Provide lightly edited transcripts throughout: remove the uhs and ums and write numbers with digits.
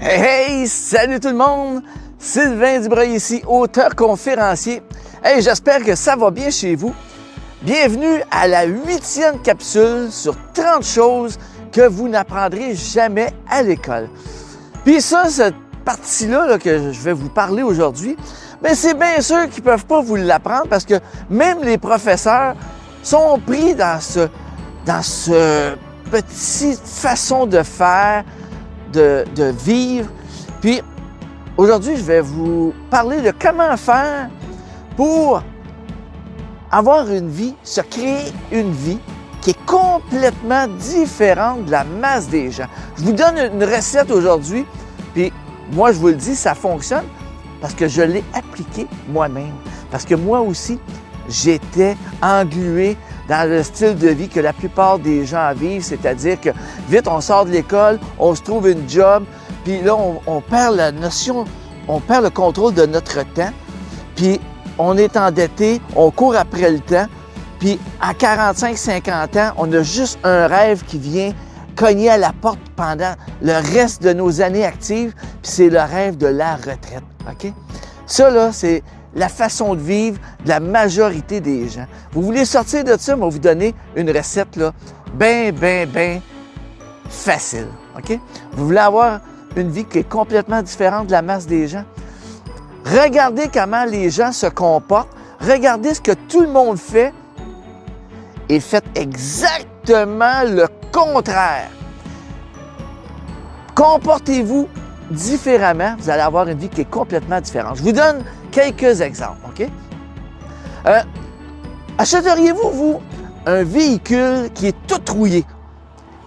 Hey, hey! Salut tout le monde! Sylvain Dubreuil ici, auteur conférencier. Hey, j'espère que ça va bien chez vous. Bienvenue à la 8e capsule sur 30 choses que vous n'apprendrez jamais à l'école. Puis ça, cette partie-là que je vais vous parler aujourd'hui, bien, c'est bien sûr qu'ils ne peuvent pas vous l'apprendre parce que même les professeurs sont pris dans ce petite façon de faire, de vivre. Puis aujourd'hui, je vais vous parler de comment faire pour avoir une vie, se créer une vie qui est complètement différente de la masse des gens. Je vous donne une recette aujourd'hui, puis moi, je vous le dis, ça fonctionne parce que je l'ai appliqué moi-même. Parce que moi aussi, j'étais englué dans le style de vie que la plupart des gens vivent, c'est-à-dire que vite, on sort de l'école, on se trouve une job, puis là, on perd la notion, on perd le contrôle de notre temps, puis on est endetté, on court après le temps, puis à 45-50 ans, on a juste un rêve qui vient cogner à la porte pendant le reste de nos années actives, puis c'est le rêve de la retraite, OK? Ça, là, c'est la façon de vivre de la majorité des gens. Vous voulez sortir de ça, je vais vous donner une recette, là, bien facile, OK? Vous voulez avoir une vie qui est complètement différente de la masse des gens? Regardez comment les gens se comportent. Regardez ce que tout le monde fait et faites exactement le contraire. Comportez-vous différemment, vous allez avoir une vie qui est complètement différente. Je vous donne quelques exemples, OK? Achèteriez-vous, vous, un véhicule qui est tout rouillé,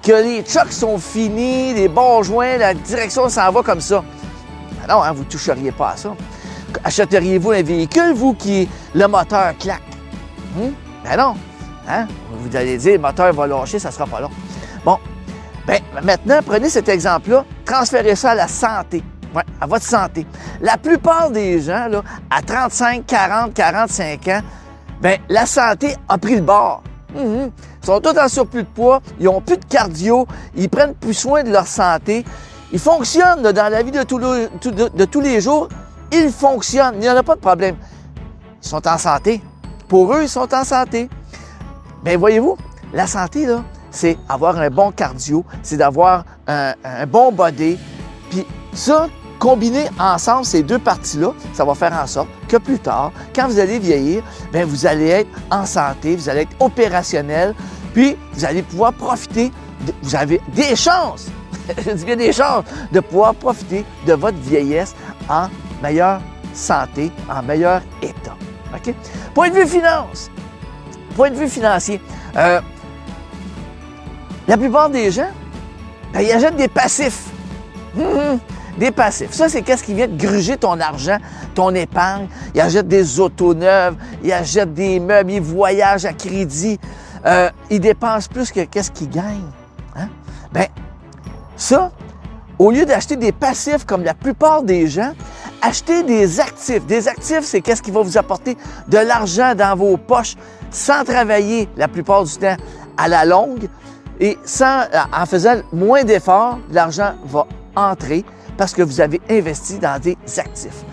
que les chocs sont finis, les bons joints, la direction s'en va comme ça? Ben non, hein, vous ne toucheriez pas à ça. Achèteriez-vous un véhicule, vous, qui le moteur claque? Ben non. Hein? Vous allez dire, le moteur va lâcher, ça ne sera pas long. Bon, ben maintenant, prenez cet exemple-là, transférez ça à la santé, à votre santé. La plupart des gens, là, à 35, 40, 45 ans, ben la santé a pris le bord. Ils sont tous en surplus de poids, ils n'ont plus de cardio, ils prennent plus soin de leur santé. Ils fonctionnent là, dans la vie de tous les jours. Ils fonctionnent, il n'y en a pas de problème. Ils sont en santé. Pour eux, ils sont en santé. Bien, voyez-vous, la santé, là, c'est avoir un bon cardio, c'est d'avoir un bon body. Puis ça, combiné ensemble, ces deux parties-là, ça va faire en sorte que plus tard, quand vous allez vieillir, bien, vous allez être en santé, vous allez être opérationnel, puis vous allez pouvoir profiter, vous avez des chances, je dis bien des chances, de pouvoir profiter de votre vieillesse en meilleure santé, en meilleur état. OK? Point de vue finance, point de vue financier, la plupart des gens, bien, ils achètent des passifs. Des passifs. Ça, c'est qu'est-ce qui vient de gruger ton argent, ton épargne. Ils achètent des autos neuves, ils achètent des meubles, ils voyagent à crédit. Ils dépensent plus que qu'est-ce qu'ils gagnent. Hein? Bien, ça, au lieu d'acheter des passifs comme la plupart des gens, achetez des actifs. Des actifs, c'est qu'est-ce qui va vous apporter de l'argent dans vos poches sans travailler la plupart du temps à la longue et en faisant moins d'efforts, l'argent va entrer parce que vous avez investi dans des actifs.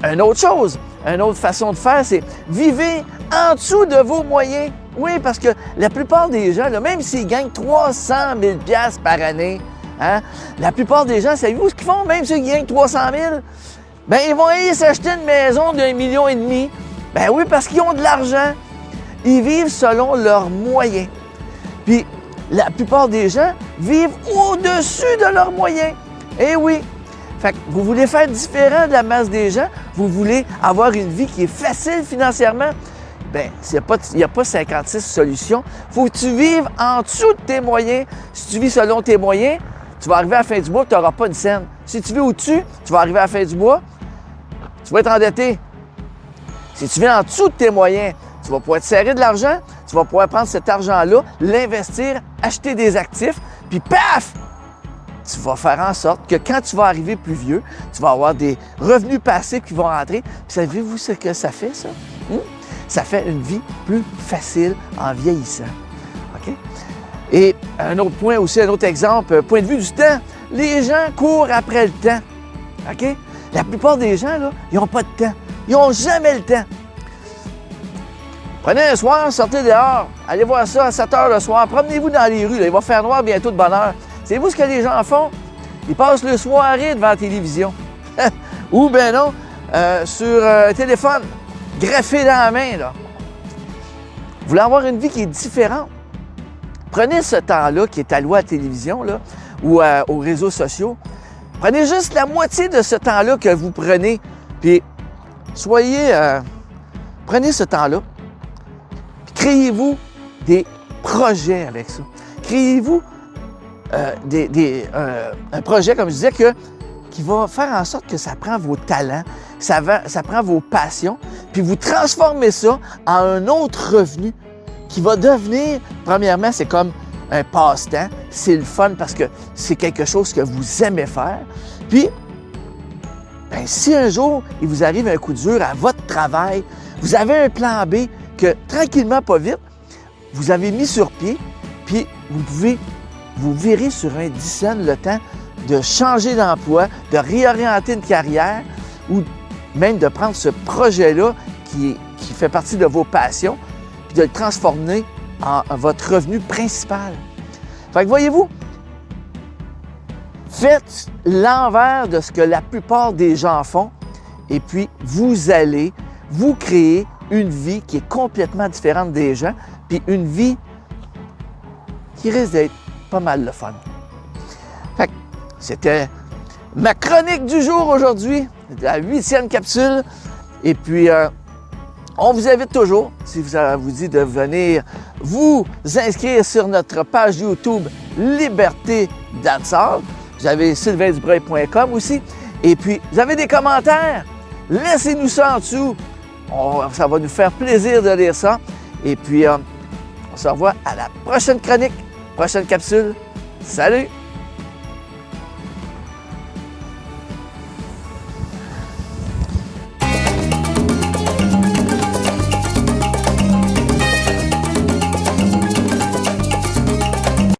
Une autre chose, une autre façon de faire, c'est vivez en dessous de vos moyens. Oui, parce que la plupart des gens, là, même s'ils gagnent 300 000 $ par année, hein, la plupart des gens, savez-vous ce qu'ils font? Même ceux qui gagnent 300 000, bien, ils vont aller s'acheter une maison d'1,5 million. Ben oui, parce qu'ils ont de l'argent. Ils vivent selon leurs moyens. Puis, la plupart des gens vivent au-dessus de leurs moyens. Eh oui! Fait que vous voulez faire différent de la masse des gens, vous voulez avoir une vie qui est facile financièrement, bien, il n'y a pas 56 solutions. Il faut que tu vives en dessous de tes moyens. Si tu vis selon tes moyens, tu vas arriver à la fin du mois, tu n'auras pas une scène. Si tu vis au-dessus, tu vas arriver à la fin du mois, tu vas être endetté. Si tu vis en dessous de tes moyens, tu vas pouvoir te serrer de l'argent, tu vas pouvoir prendre cet argent-là, l'investir, acheter des actifs, puis paf! Tu vas faire en sorte que quand tu vas arriver plus vieux, tu vas avoir des revenus passifs qui vont rentrer. Puis savez-vous ce que ça fait, ça? Ça fait une vie plus facile en vieillissant. OK? Et un autre point aussi, un autre exemple, point de vue du temps. Les gens courent après le temps. OK? La plupart des gens, là, ils n'ont pas de temps. Ils n'ont jamais le temps. Prenez un soir, sortez dehors, allez voir ça à 7 h le soir, promenez-vous dans les rues, là, il va faire noir bientôt de bonne heure. Savez-vous ce que les gens font? Ils passent le soirée devant la télévision. Ou ben non, sur un téléphone, greffé dans la main, là. Vous voulez avoir une vie qui est différente? Prenez ce temps-là qui est alloué à la télévision, là, ou aux réseaux sociaux. Prenez juste la moitié de ce temps-là que vous prenez, puis prenez ce temps-là, puis créez-vous des projets avec ça. Créez-vous un projet, comme je disais, qui va faire en sorte que ça prend vos talents, ça prend vos passions, puis vous transformez ça en un autre revenu qui va devenir, premièrement, c'est comme un passe-temps, c'est le fun parce que c'est quelque chose que vous aimez faire. Puis, ben, si un jour, il vous arrive un coup dur à votre travail, vous avez un plan B que, tranquillement, pas vite, vous avez mis sur pied, puis vous pouvez vous virer sur un 10 cents le temps de changer d'emploi, de réorienter une carrière ou même de prendre ce projet-là qui fait partie de vos passions puis de le transformer en votre revenu principal. Fait que voyez-vous, faites l'envers de ce que la plupart des gens font et puis vous allez vous créer une vie qui est complètement différente des gens puis une vie qui risque d'être pas mal le fun. Fait que c'était ma chronique du jour aujourd'hui, la 8e capsule. Et puis, on vous invite toujours, si ça vous dit de venir vous inscrire sur notre page YouTube Liberté Danseur. Vous avez sylvaindubreuil.com aussi. Et puis, vous avez des commentaires, laissez-nous ça en dessous. Ça va nous faire plaisir de lire ça. Et puis, on se revoit à la prochaine chronique, prochaine capsule. Salut!